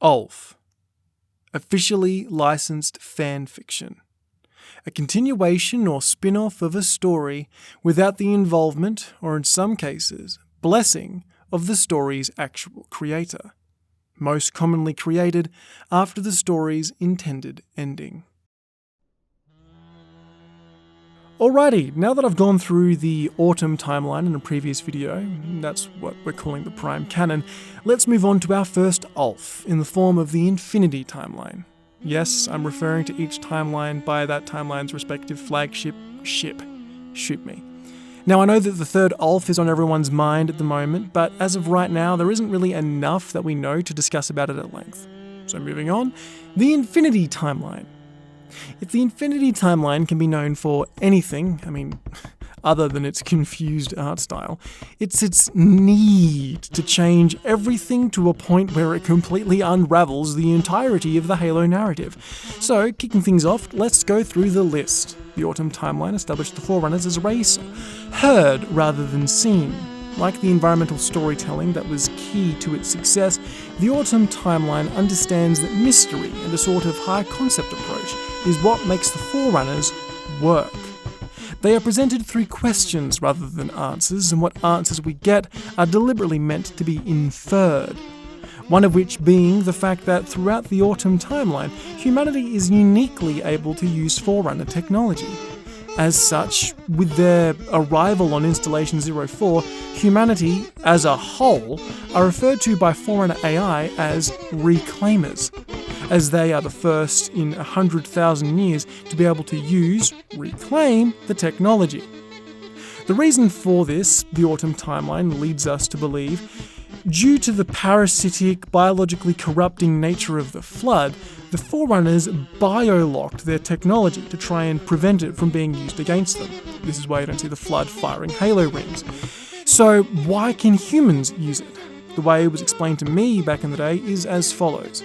O.LF, officially licensed fan fiction. A continuation or spin-off of a story without the involvement, or in some cases, blessing, of the story's actual creator. Most commonly created after the story's intended ending. Alrighty, now that I've gone through the autumn timeline in a previous video, that's what we're calling the prime canon, let's move on to our first O.LF in the form of the infinity timeline. Yes, I'm referring to each timeline by that timeline's respective flagship ship. Shoot me. Now I know that the third O.LF is on everyone's mind at the moment, but as of right now there isn't really enough that we know to discuss about it at length. So moving on, the infinity timeline. If the infinity timeline can be known for anything, other than its confused art style, it's its need to change everything to a point where it completely unravels the entirety of the Halo narrative. So, kicking things off, let's go through the list. The autumn timeline established the Forerunners as a race heard rather than seen. Like the environmental storytelling that was key to its success, the autumn timeline understands that mystery and a sort of high concept approach is what makes the Forerunners work. They are presented through questions rather than answers, and what answers we get are deliberately meant to be inferred. One of which being the fact that throughout the autumn timeline, humanity is uniquely able to use Forerunner technology. As such, with their arrival on Installation 04, humanity as a whole are referred to by Forerunner AI as Reclaimers, as they are the first in 100,000 years to be able to reclaim the technology. The reason for this, the autumn timeline leads us to believe, due to the parasitic, biologically corrupting nature of the Flood, the Forerunners bio-locked their technology to try and prevent it from being used against them. This is why you don't see the Flood firing Halo rings. So why can humans use it? The way it was explained to me back in the day is as follows.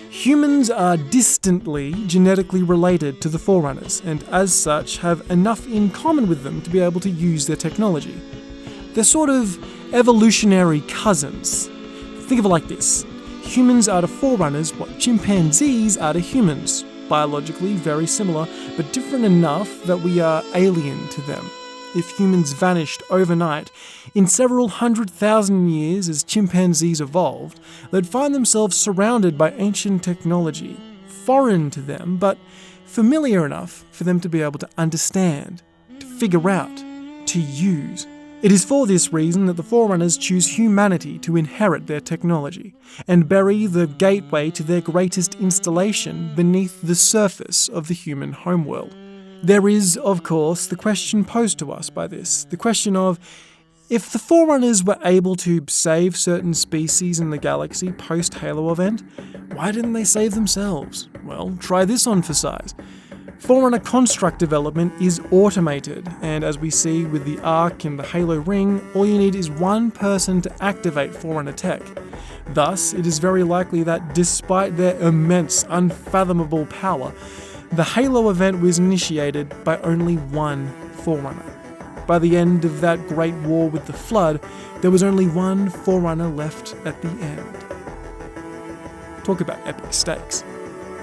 Humans are distantly genetically related to the Forerunners, and as such have enough in common with them to be able to use their technology. They're sort of evolutionary cousins. Think of it like this. Humans are to Forerunners what chimpanzees are to humans. Biologically very similar, but different enough that we are alien to them. If humans vanished overnight, in several 100,000 years as chimpanzees evolved, they'd find themselves surrounded by ancient technology, foreign to them, but familiar enough for them to be able to understand, to figure out, to use. It is for this reason that the Forerunners choose humanity to inherit their technology, and bury the gateway to their greatest installation beneath the surface of the human homeworld. There is, of course, the question posed to us by this, the question of, if the Forerunners were able to save certain species in the galaxy post-Halo event, why didn't they save themselves? Well, try this on for size. Forerunner construct development is automated, and as we see with the Arc and the Halo ring, all you need is one person to activate Forerunner tech. Thus, it is very likely that despite their immense, unfathomable power, the Halo event was initiated by only one Forerunner. By the end of that great war with the Flood, there was only one Forerunner left at the end. Talk about epic stakes.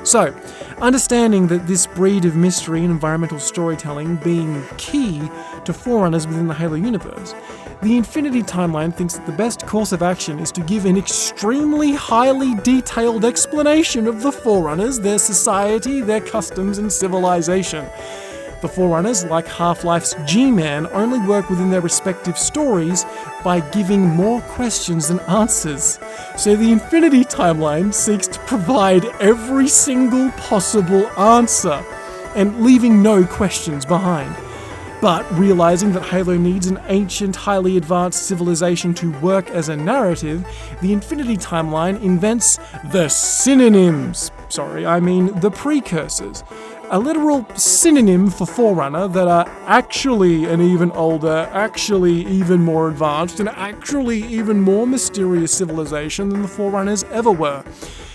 So, understanding that this breed of mystery and environmental storytelling being key to Forerunners within the Halo universe, the Infinity Timeline thinks that the best course of action is to give an extremely highly detailed explanation of the Forerunners, their society, their customs, and civilization. The Forerunners, like Half-Life's G-Man, only work within their respective stories by giving more questions than answers. So the Infinity Timeline seeks to provide every single possible answer, and leaving no questions behind. But realizing that Halo needs an ancient, highly advanced civilization to work as a narrative, the Infinity Timeline invents the synonyms. The precursors. A literal synonym for Forerunner that are actually an even older, actually even more advanced, and actually even more mysterious civilization than the Forerunners ever were.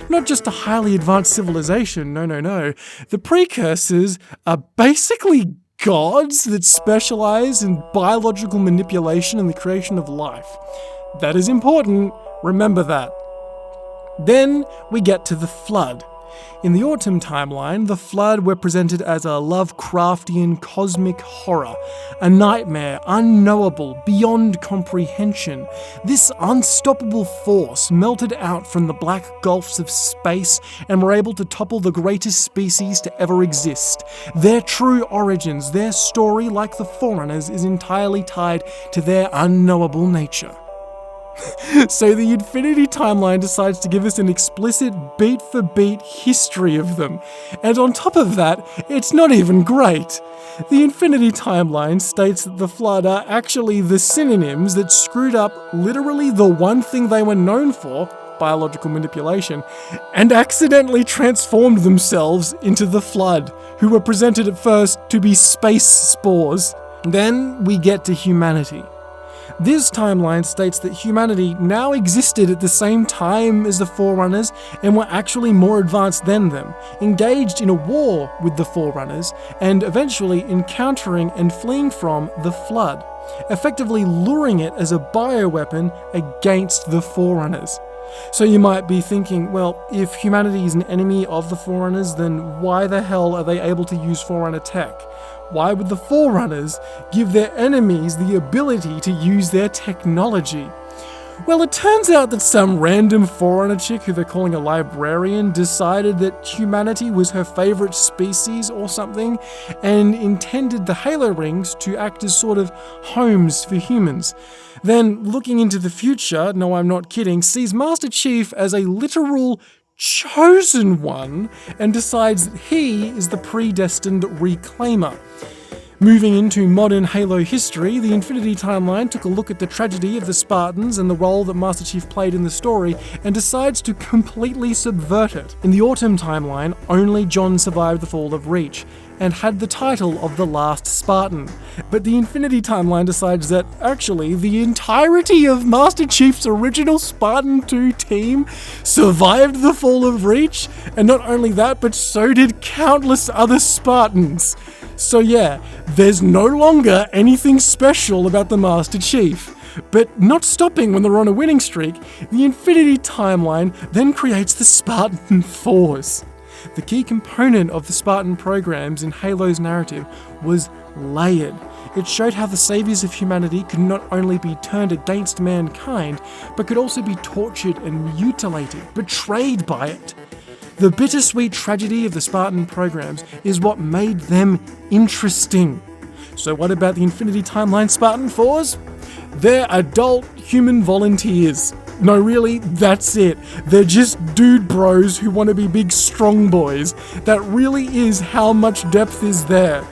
Not just a highly advanced civilization, no. The precursors are basically gods that specialize in biological manipulation and the creation of life. That is important, remember that. Then we get to the Flood. In the Autumn timeline, the Flood were presented as a Lovecraftian cosmic horror, a nightmare unknowable beyond comprehension. This unstoppable force melted out from the black gulfs of space and were able to topple the greatest species to ever exist. Their true origins, their story, like the Forerunners, is entirely tied to their unknowable nature. So the Infinity Timeline decides to give us an explicit beat-for-beat history of them. And on top of that, it's not even great. The Infinity Timeline states that the Flood are actually the synonyms that screwed up literally the one thing they were known for, biological manipulation, and accidentally transformed themselves into the Flood, who were presented at first to be space spores. Then we get to humanity. This timeline states that humanity now existed at the same time as the Forerunners and were actually more advanced than them, engaged in a war with the Forerunners, and eventually encountering and fleeing from the Flood, effectively luring it as a bioweapon against the Forerunners. So you might be thinking, well, if humanity is an enemy of the Forerunners, then why the hell are they able to use Forerunner tech? Why would the Forerunners give their enemies the ability to use their technology? Well, it turns out that some random Forerunner chick who they're calling a librarian decided that humanity was her favourite species or something, and intended the Halo rings to act as sort of homes for humans. Then, looking into the future, no, I'm not kidding, sees Master Chief as a literal chosen one and decides that he is the predestined reclaimer. Moving into modern Halo history, the Infinity Timeline took a look at the tragedy of the Spartans and the role that Master Chief played in the story and decides to completely subvert it. In the Autumn Timeline, only John survived the fall of Reach and had the title of the last Spartan. But the Infinity Timeline decides that actually the entirety of Master Chief's original Spartan 2 team survived the fall of Reach, and not only that, but so did countless other Spartans. So yeah, there's no longer anything special about the Master Chief. But not stopping when they're on a winning streak, the Infinity Timeline then creates the Spartan Force. The key component of the Spartan programs in Halo's narrative was layered. It showed how the saviors of humanity could not only be turned against mankind, but could also be tortured and mutilated, betrayed by it. The bittersweet tragedy of the Spartan programs is what made them interesting. So what about the Infinity Timeline Spartan Force? They're adult human volunteers. No, really, that's it. They're just dude bros who want to be big strong boys. That really is how much depth is there.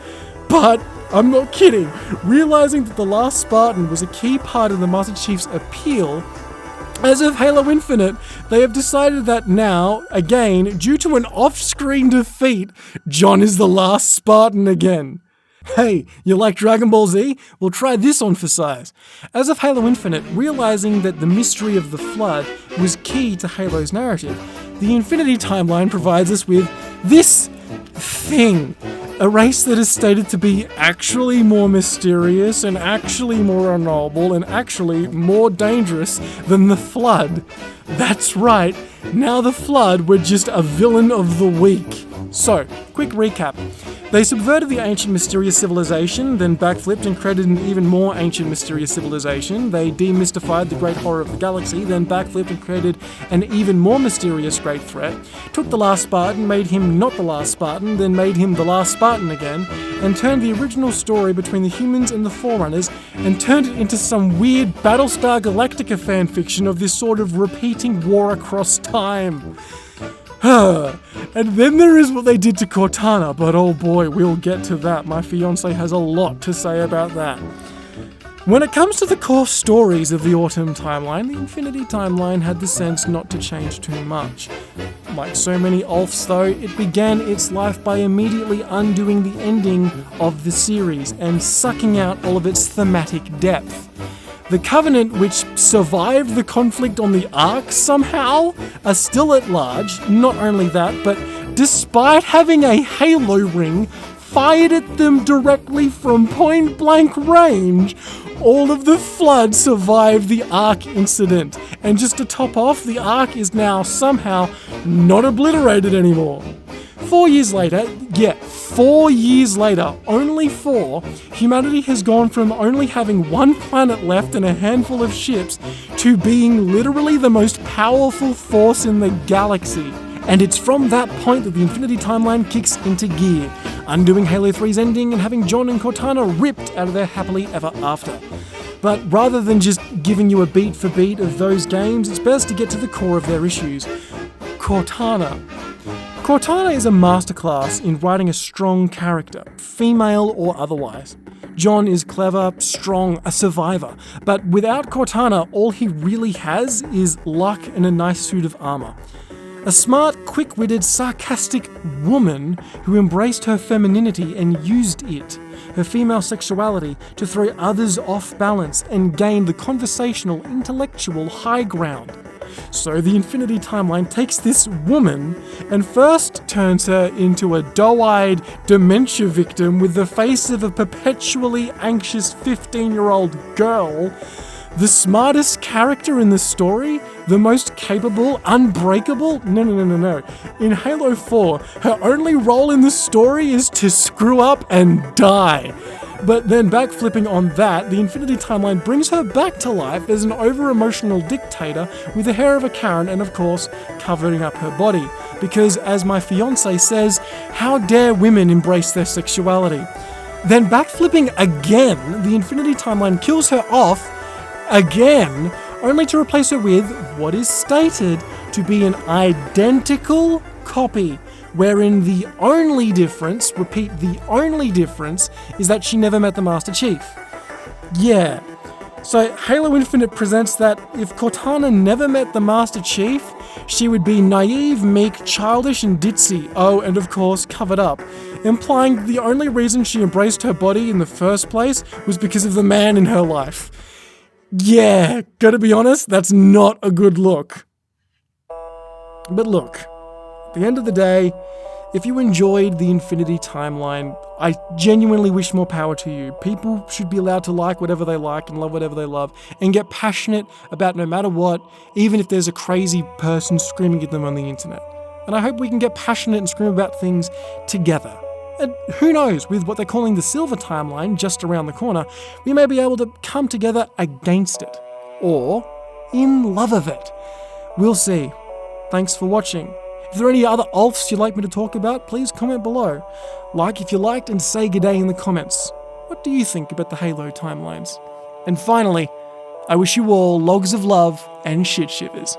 But I'm not kidding. Realizing that the last Spartan was a key part of the Master Chief's appeal, as of Halo Infinite, they have decided that now, again, due to an off-screen defeat, John is the last Spartan again. Hey, you like Dragon Ball Z? Well, try this on for size. As of Halo Infinite, realizing that the mystery of the Flood was key to Halo's narrative, the Infinity Timeline provides us with this thing. A race that is stated to be actually more mysterious and actually more unknowable and actually more dangerous than the Flood. That's right, now the Flood were just a villain of the week. So, quick recap. They subverted the ancient mysterious civilization, then backflipped and created an even more ancient mysterious civilization. They demystified the great horror of the galaxy, then backflipped and created an even more mysterious great threat. Took the last Spartan, made him not the last Spartan, then made him the last Spartan again, and turned the original story between the humans and the Forerunners and turned it into some weird Battlestar Galactica fanfiction of this sort of repeating war across time. And then there is what they did to Cortana, but oh boy, we'll get to that. My fiancé has a lot to say about that. When it comes to the core stories of the Autumn Timeline, the Infinity Timeline had the sense not to change too much. Like so many O.LFs though, it began its life by immediately undoing the ending of the series and sucking out all of its thematic depth. The Covenant, which survived the conflict on the Ark somehow, are still at large. Not only that, but despite having a Halo ring fired at them directly from point blank range, all of the Flood survived the Ark incident. And just to top off, the Ark is now somehow not obliterated anymore. 4 years later, only 4, humanity has gone from only having one planet left and a handful of ships to being literally the most powerful force in the galaxy. And it's from that point that the Infinity Timeline kicks into gear, undoing Halo 3's ending and having John and Cortana ripped out of their happily ever after. But rather than just giving you a beat for beat of those games, it's best to get to the core of their issues. Cortana. Cortana is a masterclass in writing a strong character, female or otherwise. John is clever, strong, a survivor, but without Cortana, all he really has is luck and a nice suit of armor. A smart, quick-witted, sarcastic woman who embraced her femininity and used it, her female sexuality, to throw others off balance and gain the conversational, intellectual high ground. So the Infinity Timeline takes this woman and first turns her into a doe-eyed dementia victim with the face of a perpetually anxious 15-year-old girl, the smartest character in the story, the most capable, unbreakable. No. In Halo 4, her only role in the story is to screw up and die. But then backflipping on that, the Infinity Timeline brings her back to life as an over-emotional dictator with the hair of a Karen and, of course, covering up her body. Because, as my fiancé says, how dare women embrace their sexuality? Then backflipping again, the Infinity Timeline kills her off again, only to replace her with what is stated to be an identical copy, wherein the only difference, repeat, the only difference, is that she never met the Master Chief. Yeah. So Halo Infinite presents that if Cortana never met the Master Chief, she would be naive, meek, childish, and ditzy, and of course, covered up, implying the only reason she embraced her body in the first place was because of the man in her life. Yeah, gotta be honest, that's not a good look. But look, at the end of the day, if you enjoyed the Infinity Timeline, I genuinely wish more power to you. People should be allowed to like whatever they like and love whatever they love, and get passionate about no matter what, even if there's a crazy person screaming at them on the internet. And I hope we can get passionate and scream about things together. And who knows, with what they're calling the Silver Timeline just around the corner, we may be able to come together against it, or in love of it. We'll see. Thanks for watching. If there are any other O.LFs you'd like me to talk about, please comment below. Like if you liked and say good day in the comments. What do you think about the Halo timelines? And finally, I wish you all logs of love and shit shivers.